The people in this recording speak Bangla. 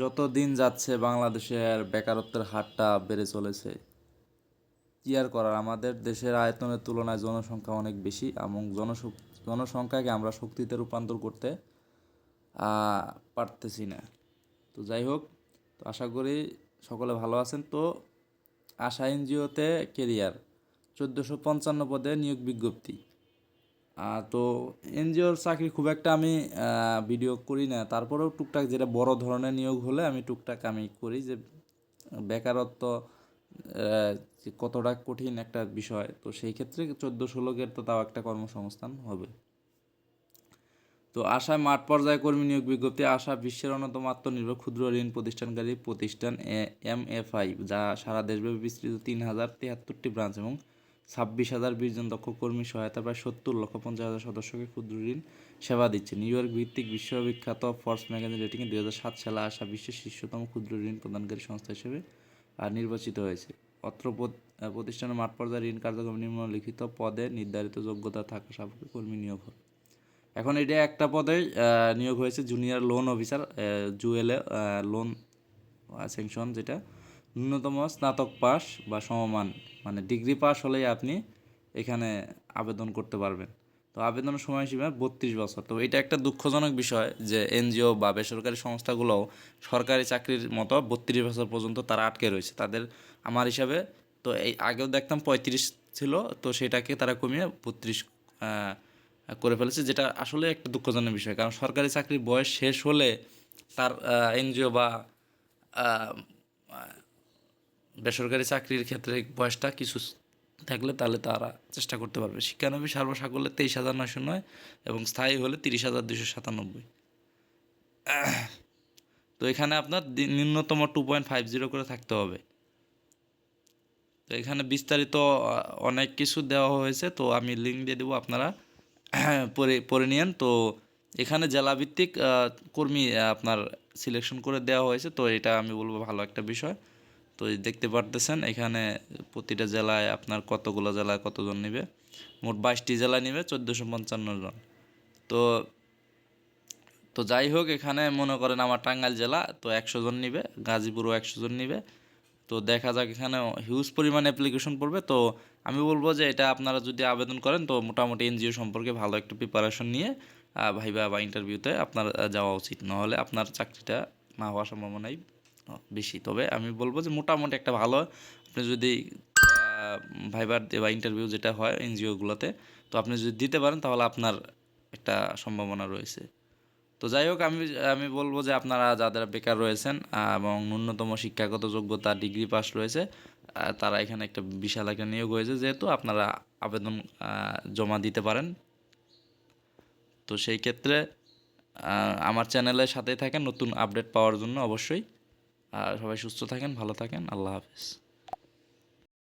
যত দিন যাচ্ছে বাংলাদেশের বেকারত্বের হারটা বেড়ে চলেছে। কি আর করার, আমাদের দেশের আয়তনের তুলনায় জনসংখ্যা অনেক বেশি এবং জনসংখ্যাকে আমরা শক্তিতে রূপান্তর করতে পারতেছি না। তো যাই হোক, তো আশা করি সকলে ভালো আছেন। তো আশা এনজিওতে কেরিয়ার 1455 পদে নিয়োগ বিজ্ঞপ্তি। তো এনজিওর চাকরি খুব একটা আমি ভিডিও করি না, তারপরেও টুকটাক যেটা বড় ধরনের নিয়োগ হলে আমি টুকটাক আমি করি। যে বেকারত্ব যে কতটা কঠিন একটা বিষয়, তো সেই ক্ষেত্রে 14-16 তো তাও একটা কর্মসংস্থান হবে। তো আশায় মাঠ পর্যায়ে কর্মী নিয়োগ বিজ্ঞপ্তি। আশা বিশ্বের অন্যতম আত্মনির্ভর ক্ষুদ্র ঋণ প্রতিষ্ঠানকারী প্রতিষ্ঠান MFI, যা সারা দেশব্যাপী বিস্তৃত 3073টি ব্রাঞ্চ এবং 26,020 জন দক্ষ কর্মী সহায়তা প্রায় 70,50,000 সদস্যকে ক্ষুদ্র ঋণ সেবা দিচ্ছে। নিউ ইয়র্ক ভিত্তিক বিশ্ববিখ্যাত ফোর্বস ম্যাগাজিন রেটিংয়ে 2007 সালে আশা বিশ্বের শীর্ষতম ক্ষুদ্র ঋণ প্রদানকারী সংস্থা হিসেবে নির্বাচিত হয়েছে। অত্র প্রতিষ্ঠানের মাঠ পর্যায়ে ঋণ কার্যক্রম নিম্নলিখিত পদে নির্ধারিত যোগ্যতা থাকা সাপেক্ষে কর্মী নিয়োগ হয়। এখন এটা একটা পদে নিয়োগ হয়েছে, জুনিয়র লোন অফিসার, জুয়েলে লোন স্যাংশন, যেটা ন্যূনতম স্নাতক পাস বা সমমান, মানে ডিগ্রি পাস হলেই আপনি এখানে আবেদন করতে পারবেন। তো আবেদনের সময়সীমা 32 বছর। তো এটা একটা দুঃখজনক বিষয় যে এনজিও বা বেসরকারি সংস্থাগুলোও সরকারি চাকরির মতো 32 বছর পর্যন্ত তারা আটকে রয়েছে তাদের। আমার হিসাবে তো এই আগেও দেখতাম 35 ছিল, তো সেটাকে তারা কমিয়ে 32 করে ফেলেছে, যেটা আসলে একটা দুঃখজনক বিষয়। কারণ সরকারি চাকরির বয়স শেষ হলে তার এনজিও বা আহ, বেসরকারি চাকরির ক্ষেত্রে বয়সটা কিছু থাকলে তাহলে তারা চেষ্টা করতে পারবে। শিক্ষানবী সর্বসাকল্যে 23,909 এবং স্থায়ী হলে 30,297। তো এখানে আপনার ন্যূনতম 2.50 করে থাকতে হবে। তো এখানে বিস্তারিত অনেক কিছু দেওয়া হয়েছে, তো আমি লিঙ্ক দিয়ে দেবো, আপনারা পরে পরে নিয়েন। তো এখানে জেলাভিত্তিক কর্মী আপনার সিলেকশন করে দেওয়া হয়েছে, তো এটা আমি বলবো ভালো একটা বিষয়। তো এই দেখতে পারতেছেন এখানে প্রতিটা জেলায় আপনার কতগুলো জেলায় কতজন নেবে, মোট 22টি জেলায় নেবে 1455 জন। তো তো যাই হোক, এখানে মনে করেন আমার টাঙ্গাইল জেলা, তো 100 জন নিবে, গাজীপুরও 100 জন নিবে। তো দেখা যাক, এখানে হিউজ পরিমাণ অ্যাপ্লিকেশন পড়বে। তো আমি বলবো যে এটা আপনারা যদি আবেদন করেন তো মোটামুটি এনজিও সম্পর্কে ভালো একটা প্রিপারেশন নিয়ে ভাইবা বা ইন্টারভিউতে আপনার যাওয়া উচিত, নাহলে আপনার চাকরিটা না হওয়ার সম্ভাবনাই বেশি। তবে আমি বলবো যে মোটামুটি একটা ভালো, আপনি যদি ভাইবার বা ইন্টারভিউ যেটা হয় এনজিওগুলোতে, তো আপনি যদি দিতে পারেন তাহলে আপনার একটা সম্ভাবনা রয়েছে। তো যাই হোক, আমি আমি বলবো যে আপনারা যারা বেকার রয়েছেন এবং ন্যূনতম শিক্ষাগত যোগ্যতা ডিগ্রি পাস রয়েছে, তারা এখানে একটা বিশাল একটা নিয়োগ হয়েছে, যেহেতু আপনারা আবেদন জমা দিতে পারেন। তো সেই ক্ষেত্রে আমার চ্যানেলের সাথেই থাকেন নতুন আপডেট পাওয়ার জন্য অবশ্যই। আর সবাই সুস্থ থাকেন, ভালো থাকেন, আল্লাহ হাফেজ।